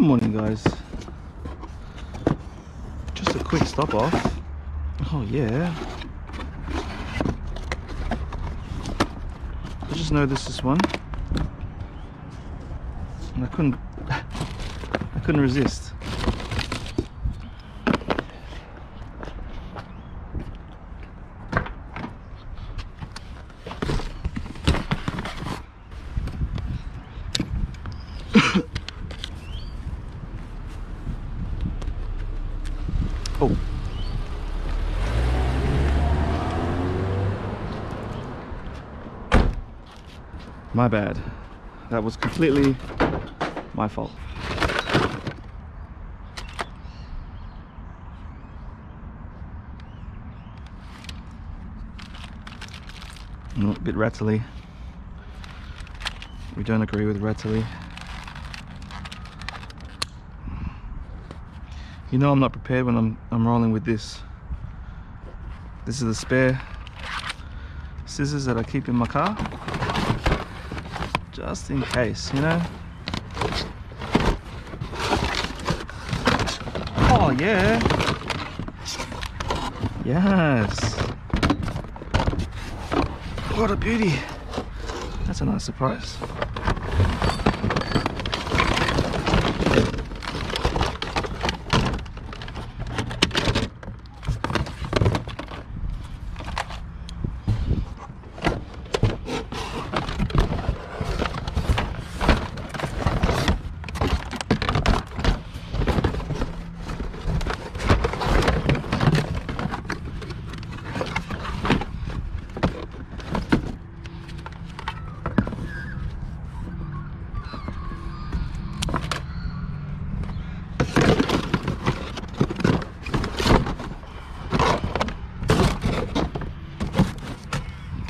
morning, guys. Just a quick stop off. Oh yeah. I just noticed this one and I couldn't resist. Oh. My bad. That was completely my fault. A bit rattly. We don't agree with rattly. You know I'm not prepared when I'm rolling with this. This is the spare scissors that I keep in my car, just in case, you know. Oh yeah. Yes. What a beauty. That's a nice surprise.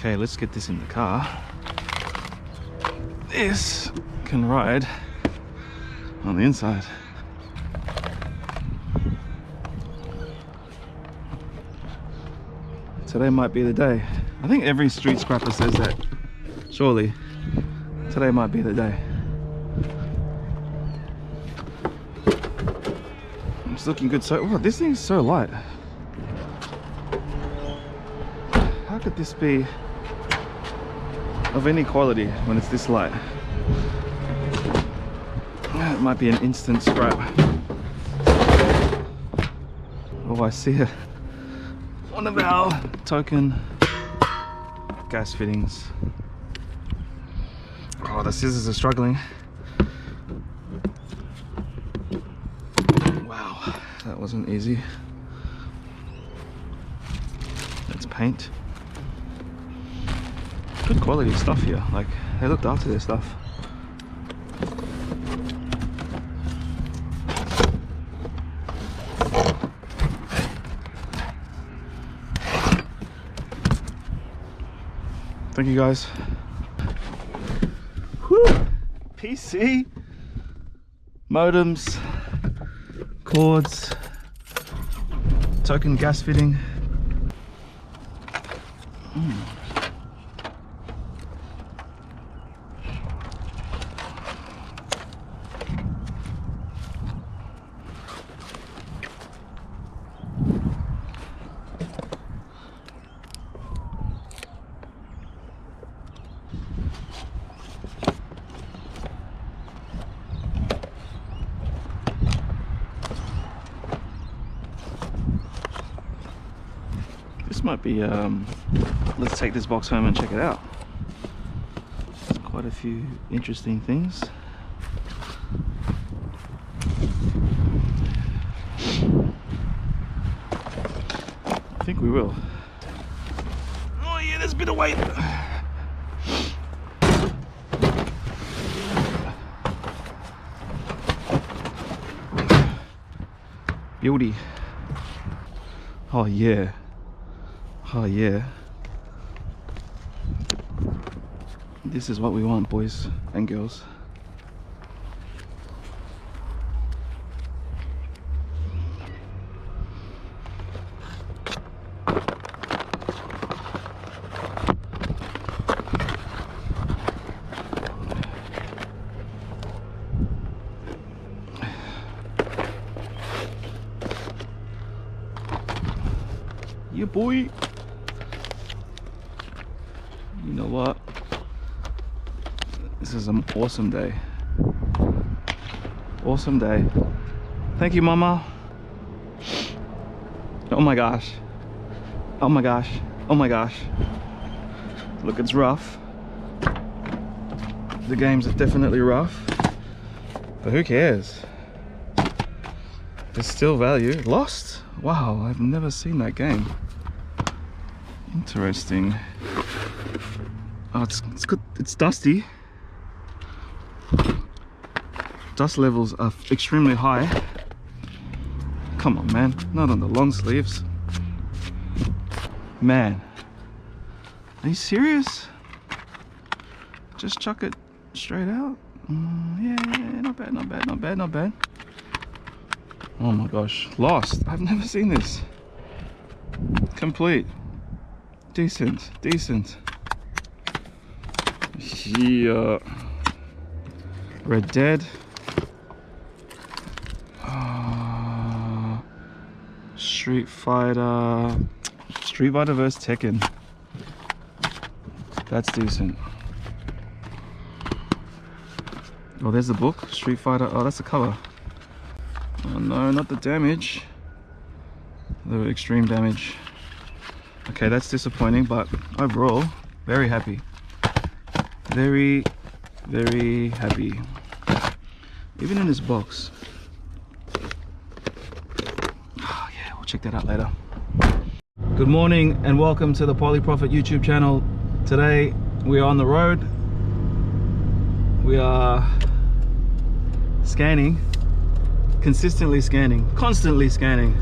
Okay, let's get this in the car. This can ride on the inside. Today might be the day. I think every street scrapper says that. Surely, today might be the day. It's looking good. So, oh, this thing's so light. How could this be of any quality when it's this light? It might be an instant scrap. Oh, I see one of our token gas fittings. Oh, the scissors are struggling. Wow, that wasn't easy. That's paint. Good quality stuff here, like they looked after their stuff. Thank you guys. Whew. PC, modems, cords, token gas fitting. Might be let's take this box home and check it out. There's quite a few interesting things. I think we will. Oh yeah, there's a bit of weight. Beauty. Oh yeah. Oh yeah. This is what we want, boys and girls. Yeah, boy. You know what? This is an awesome day. Awesome day. Thank you, Mama. Oh my gosh. Oh my gosh. Oh my gosh. Look, it's rough. The games are definitely rough. But who cares? There's still value. Lost? Wow, I've never seen that game. Interesting. Oh, it's good. It's dusty. Dust levels are extremely high. Come on, man. Not on the long sleeves. Man. Are you serious? Just chuck it straight out? Yeah, not bad, not bad, not bad, not bad. Oh my gosh. Lost. I've never seen this. Complete. Decent. Decent. Yeah. Red Dead. Street Fighter vs Tekken. That's decent. Oh, there's the book. Street Fighter. Oh, that's the cover. Oh no, not the damage. The extreme damage. Okay, that's disappointing, but overall, very happy. Very, very happy. Even in this box. Oh yeah, we'll check that out later. Good morning and welcome to the Polyprofit YouTube channel. Today we are on the road. We are scanning, consistently scanning, constantly scanning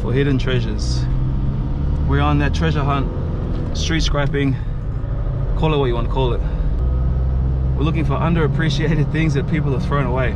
for hidden treasures. We're on that treasure hunt, street scrapping, call it what you want to call it. We're looking for underappreciated things that people have thrown away.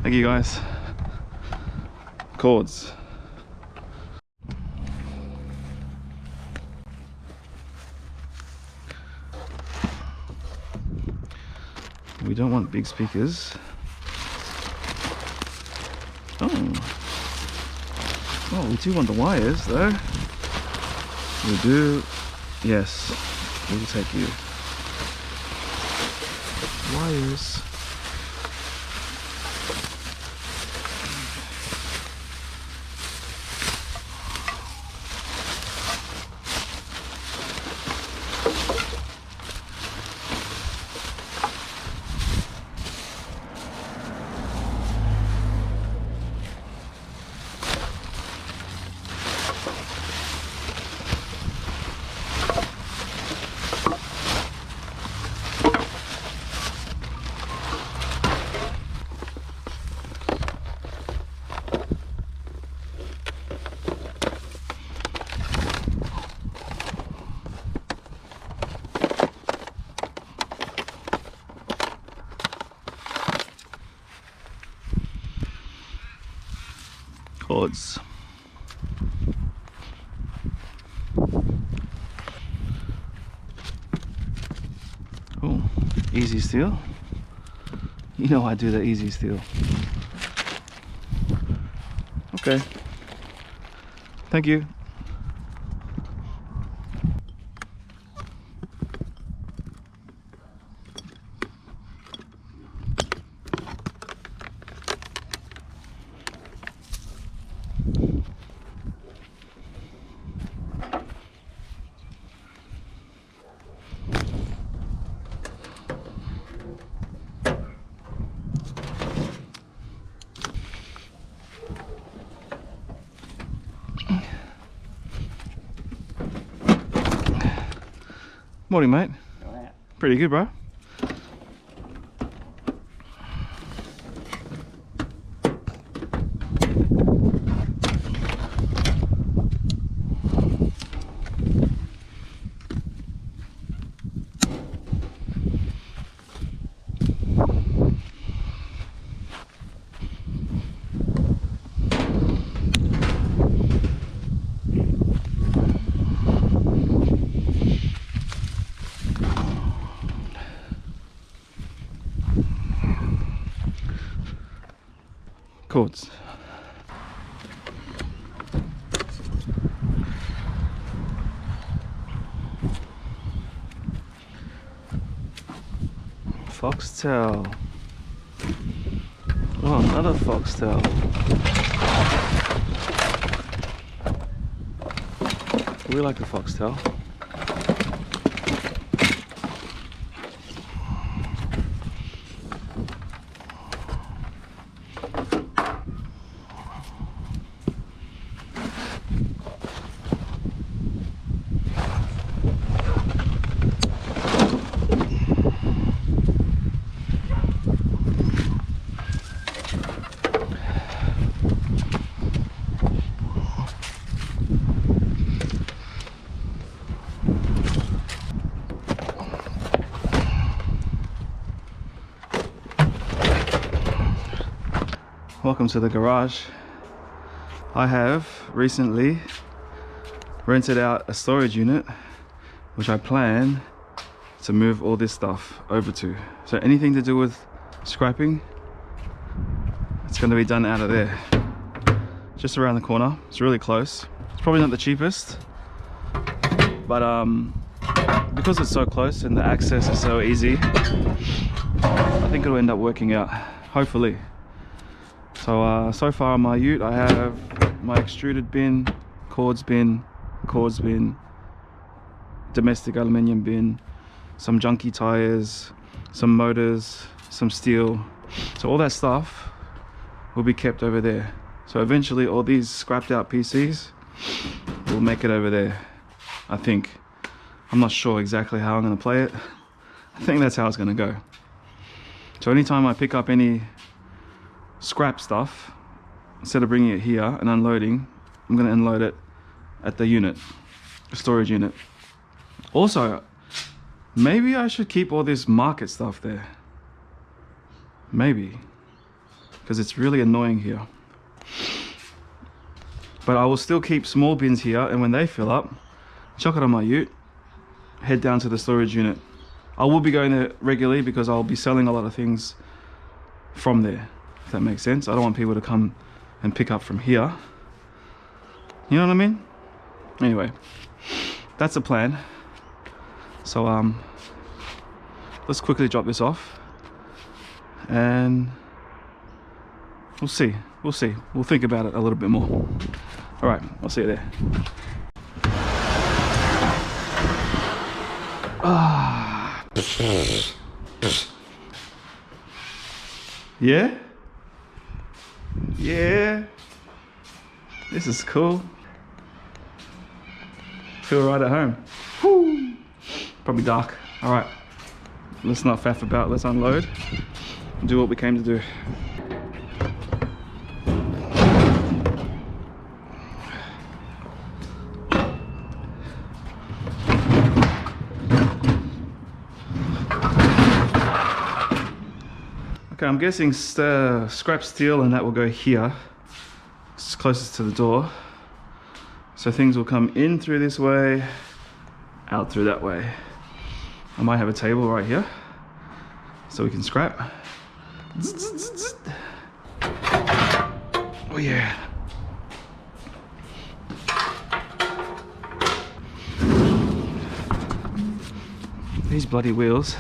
Thank you guys. Cords. We don't want big speakers. Oh, we do want the wires though. We do. Yes, we'll take you. Wires. Cords. Cool. Easy steel. You know I do the easy steel. Okay. Thank you. Morning, mate. Pretty good, bro. Cords. Foxtail. Oh, another foxtail. We like a foxtail. Welcome to the garage. I have recently rented out a storage unit which I plan to move all this stuff over to. So anything to do with scrapping, it's going to be done out of there. Just around the corner. It's really close. It's probably not the cheapest, but because it's so close and the access is so easy, I think it'll end up working out, hopefully. So far on my ute I have my extruded bin, cords bin, domestic aluminium bin, some junky tires, some motors, some steel. So all that stuff will be kept over there. So eventually all these scrapped out PCs will make it over there, I think. I'm not sure exactly how I'm going to play it. I think that's how it's going to go. So anytime I pick up any scrap stuff, instead of bringing it here and unloading, I'm going to unload it at the unit, the storage unit. Also, maybe I should keep all this market stuff there. Maybe, because it's really annoying here. But I will still keep small bins here, and when they fill up, chuck it on my ute, head down to the storage unit. I will be going there regularly because I'll be selling a lot of things from there, if that makes sense. I don't want people to come and pick up from here. You know what I mean? Anyway, that's the plan. So let's quickly drop this off and we'll see. We'll think about it a little bit more. All right, I'll see you there. Yeah? Yeah. This is cool. Feel right at home. Woo. Probably dark. All right. Let's not faff about. Let's unload and do what we came to do. Okay, I'm guessing scrap steel and that will go here. closest to the door. So things will come in through this way, out through that way. I might have a table right here so we can scrap. Oh yeah. These bloody wheels.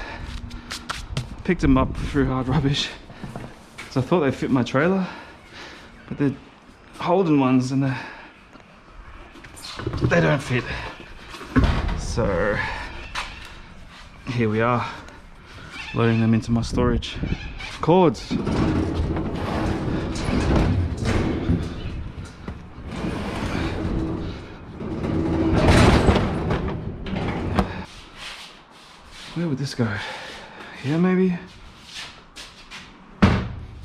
Picked them up through hard rubbish. So I thought they fit my trailer, but they're Holden ones and they don't fit. So here we are, loading them into my storage. Cords. Where would this go? Here maybe?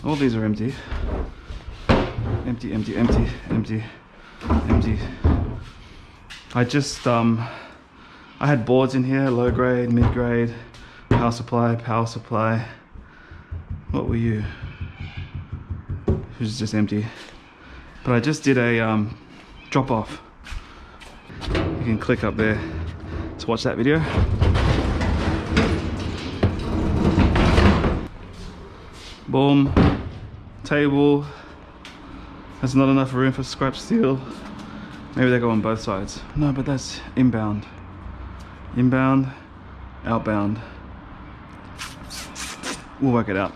All these are empty. Empty, empty, empty, empty, empty. I just, I had boards in here, low grade, mid grade, power supply, power supply. What were you? It was just empty. But I just did a drop off. You can click up there to watch that video. Boom, table. There's not enough room for scrap steel. Maybe they go on both sides. No, but that's inbound. Inbound, outbound. We'll work it out.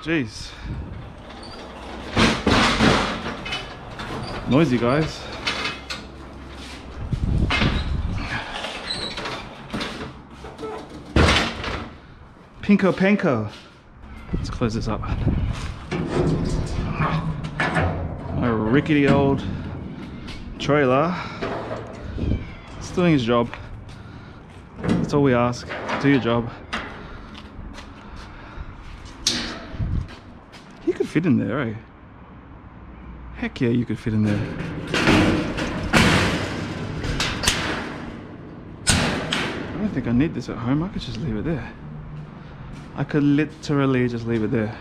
Jeez. Noisy, guys. Pinko Panko. Let's close this up. My rickety old trailer. It's doing his job. That's all we ask. Do your job. You could fit in there, eh? Heck yeah, you could fit in there. I don't think I need this at home. I could just leave it there. I could literally just leave it there.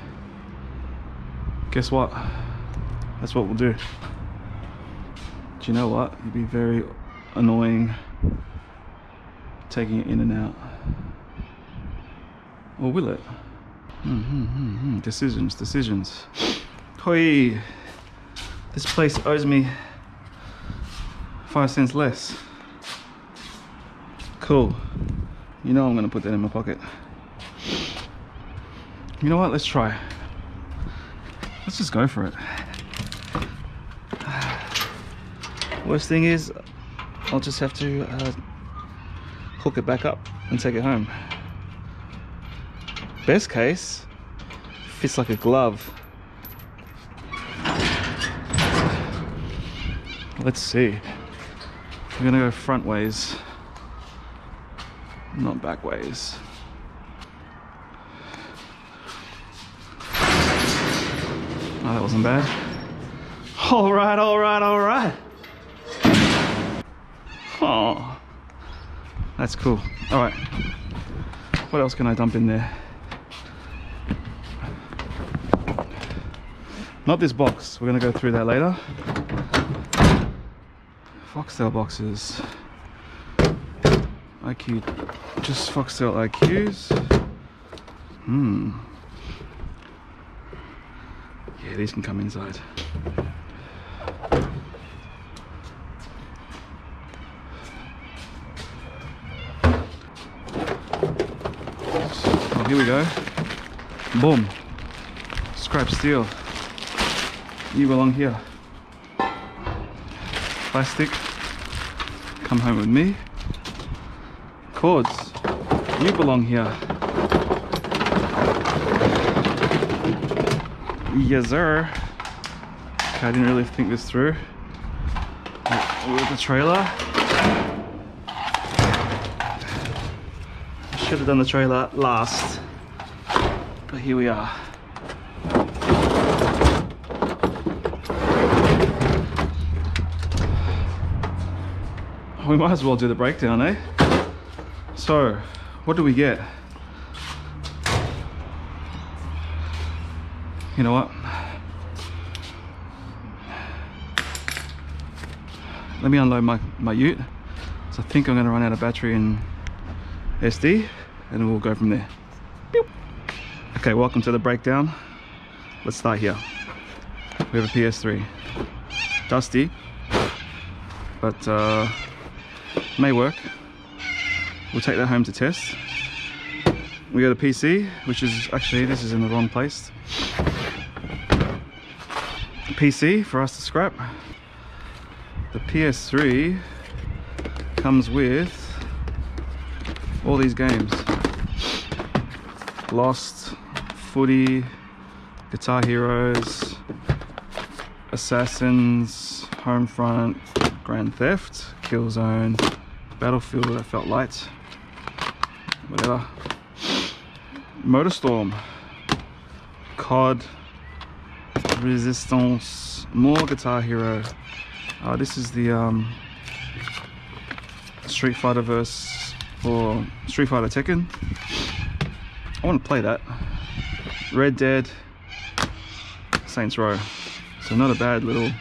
Guess what? That's what we'll do. Do you know what? It'd be very annoying taking it in and out. Or will it? Decisions, decisions. Hoi! This place owes me 5 cents less. Cool. You know I'm gonna put that in my pocket. You know what? Let's try. Let's just go for it. Worst thing is, I'll just have to hook it back up and take it home. Best case, fits like a glove. Let's see. We're gonna go front ways, not back ways. Oh, that wasn't bad. All right, all right, all right. Oh, that's cool. All right. What else can I dump in there? Not this box. We're gonna go through that later. Foxtail boxes. IQ, just Foxtail IQs. Yeah, these can come inside. Oh, here we go. Boom. Scrap steel. You belong here. Plastic. Come home with me. Cords. You belong here. Yes, sir. Okay, I didn't really think this through. With the trailer. Should have done the trailer last. But here we are. We might as well do the breakdown, eh? So, what do we get? You know what? Let me unload my ute. So I think I'm gonna run out of battery in SD and we'll go from there. Beep. Okay, welcome to the breakdown. Let's start here. We have a PS3. Dusty, but may work. We'll take that home to test. We got a PC, which is actually, this is in the wrong place. PC for us to scrap. The PS3 comes with all these games. Lost, Footy, Guitar Heroes, Assassins, Homefront, Grand Theft, Killzone, Battlefield, that felt light, whatever. Motorstorm, COD, Resistance, more Guitar Hero. This is the Street Fighter verse, or Street Fighter Tekken. I want to play that. Red Dead, Saints Row. So not a bad little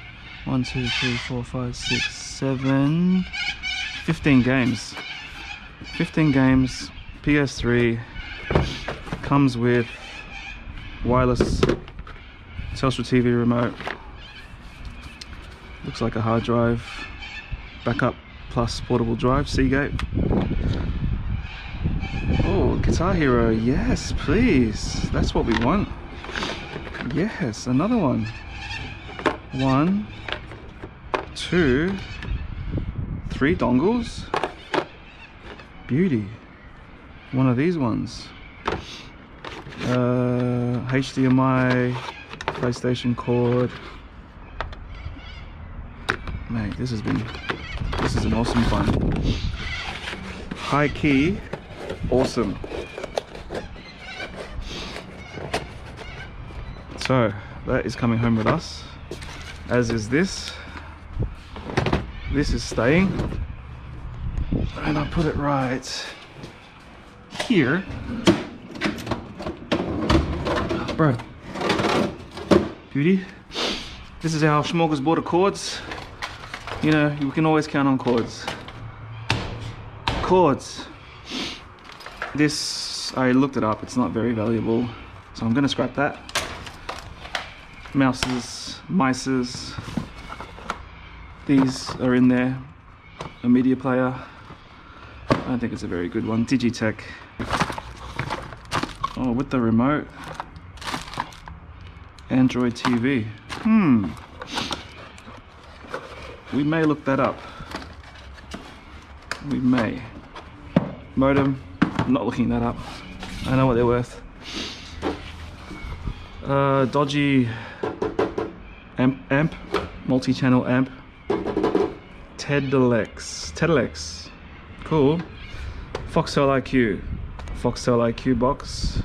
1, 2, 3, 4, 5, 6, 7, 15 games. 15 games, PS3, comes with wireless Telstra TV remote. Looks like a hard drive, backup plus portable drive, Seagate. Oh, Guitar Hero, yes, please. That's what we want. Yes, another one. 1, 2, 3 dongles. Beauty. One of these ones. HDMI, PlayStation cord. Mate, this is an awesome fun. High key, awesome. So that is coming home with us, as is this. This is staying, and I put it right here. Bro, beauty. This is our smorgasbord of cords. You know, you can always count on cords. Cords. This, I looked it up, it's not very valuable, so I'm gonna scrap that. Mouses, mices, these are in there. A media player, I don't think it's a very good one. Digitech. Oh, with the remote. Android TV. We may look that up. We may. Modem, I'm not looking that up. I know what they're worth. Dodgy amp, multi-channel amp. Tedelex, cool. Foxtel IQ box,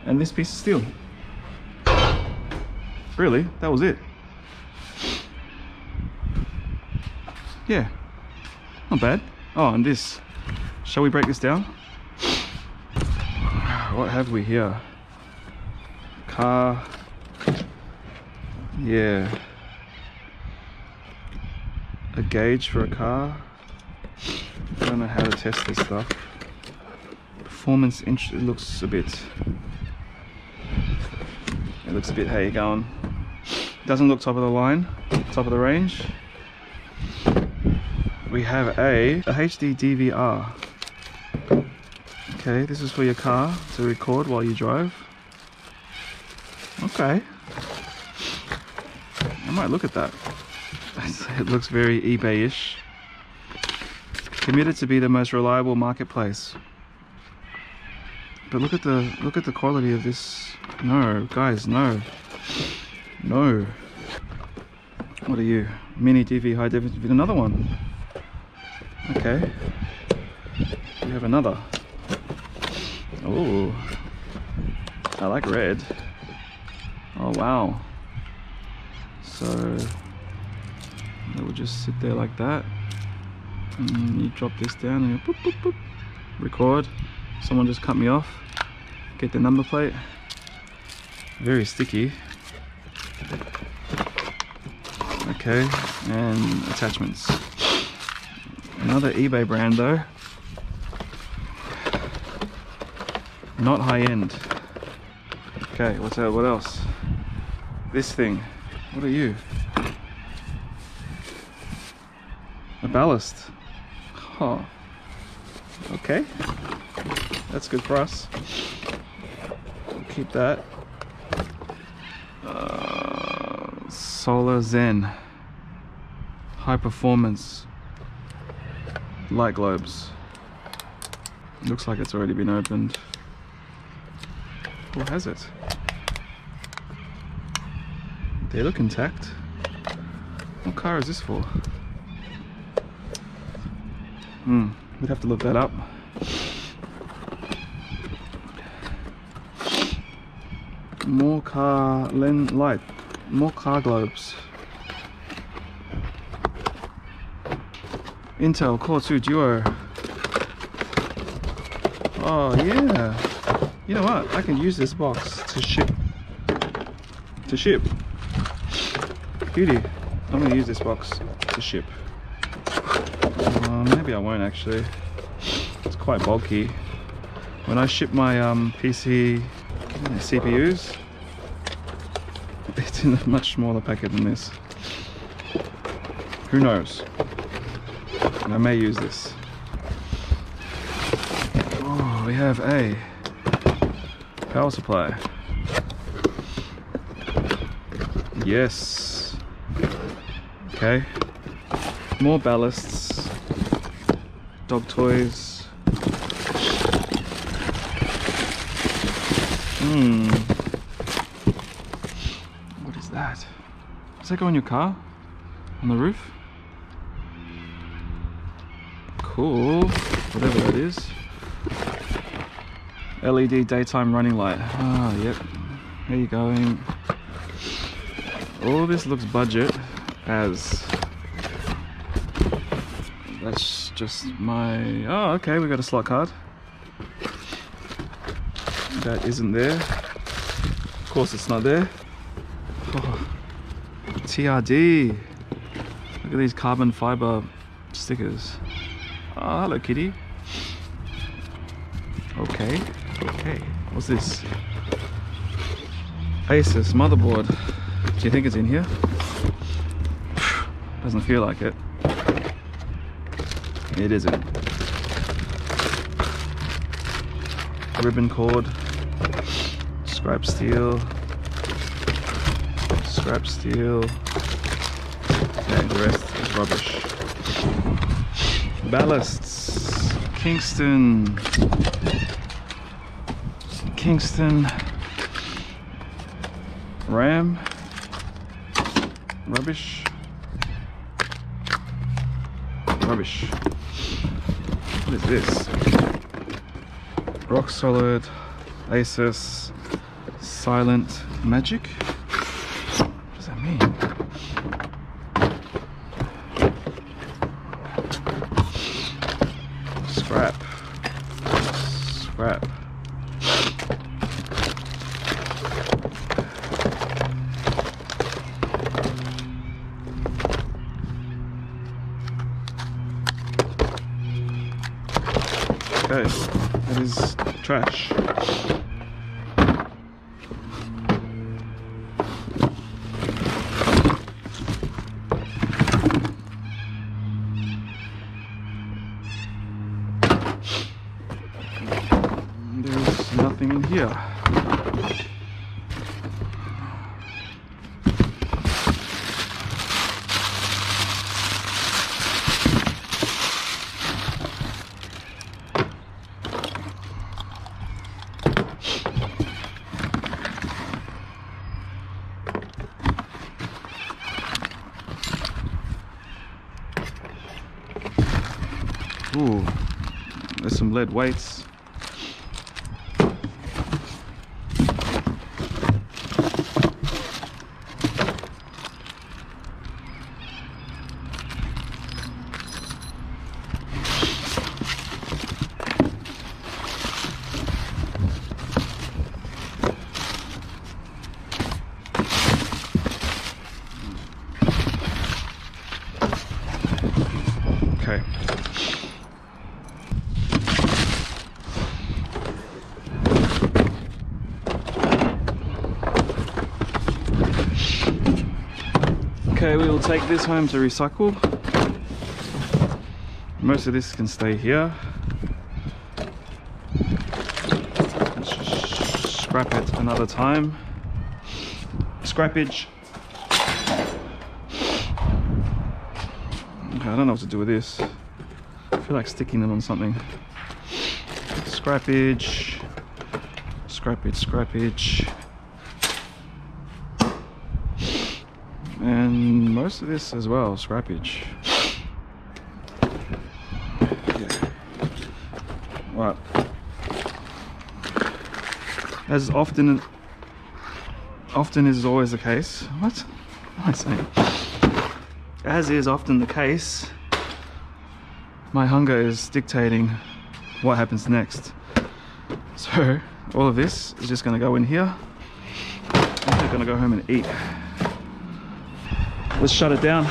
and this piece of steel. Really, that was it. Yeah, not bad. Oh, and this. Shall we break this down? What have we here? Car. Yeah. A gauge for a car. I don't know how to test this stuff. Performance inch. It looks a bit. How you going? Doesn't look top of the line, top of the range. We have a HD DVR. Okay, this is for your car to record while you drive. Okay. I might look at that. It looks very eBay-ish. Committed to be the most reliable marketplace. But look at the quality of this. No, guys, no. No. What are you? Mini DV high definition. Another one. Okay. We have another. Oh. I like red. Oh wow. So it will just sit there like that. And you drop this down and you boop, boop, boop. record. Someone just cut me off. Get the number plate. Very sticky. Okay, and attachments. Another eBay brand though. Not high end. Okay, what's that? What else? This thing. What are you? A ballast. Oh. Okay. That's good for us. We'll keep that. Solar Zen. High performance light globes. Looks like it's already been opened. Or has it? They look intact. What car is this for? We'd have to look that up. More car light. More car globes. Intel Core 2 Duo. Oh yeah. You know what? I can use this box to ship. Beauty. I'm gonna use this box to ship. Maybe I won't actually. It's quite bulky. When I ship my PC CPUs, it's in a much smaller packet than this. Who knows? I may use this. Oh, we have a power supply. Yes. Okay. More ballasts. Dog toys. What is that? Does that go in your car? On the roof? Cool. Whatever that is. LED daytime running light. Ah, yep. There you going. All this looks budget as... That's just my... Oh, okay, we got a slot card. That isn't there. Of course it's not there. Oh, TRD. Look at these carbon fiber stickers. Oh, hello kitty. Okay, okay. What's this? Asus Motherboard. Do you think it's in here? Doesn't feel like it. It isn't. Ribbon cord. Scrap steel. Scrap steel. And the rest is rubbish. Ballasts. Kingston. RAM. Rubbish. What is this? Rock solid. Asus. Silent Magic. What does that mean? Scrap. Okay, that is trash. There's nothing in here. Ooh, there's some lead weights. Okay. Okay, we will take this home to recycle. Most of this can stay here. Let's just scrap it another time. Scrappage. Okay, I don't know what to do with this. I feel like sticking them on something. Scrappage. Scrappage, scrappage. And most of this as well, scrappage. Yeah. Right. As often is always the case. What am I saying? As is often the case, my hunger is dictating what happens next. So all of this is just going to go in here. I'm just going to go home and eat. Let's shut it down.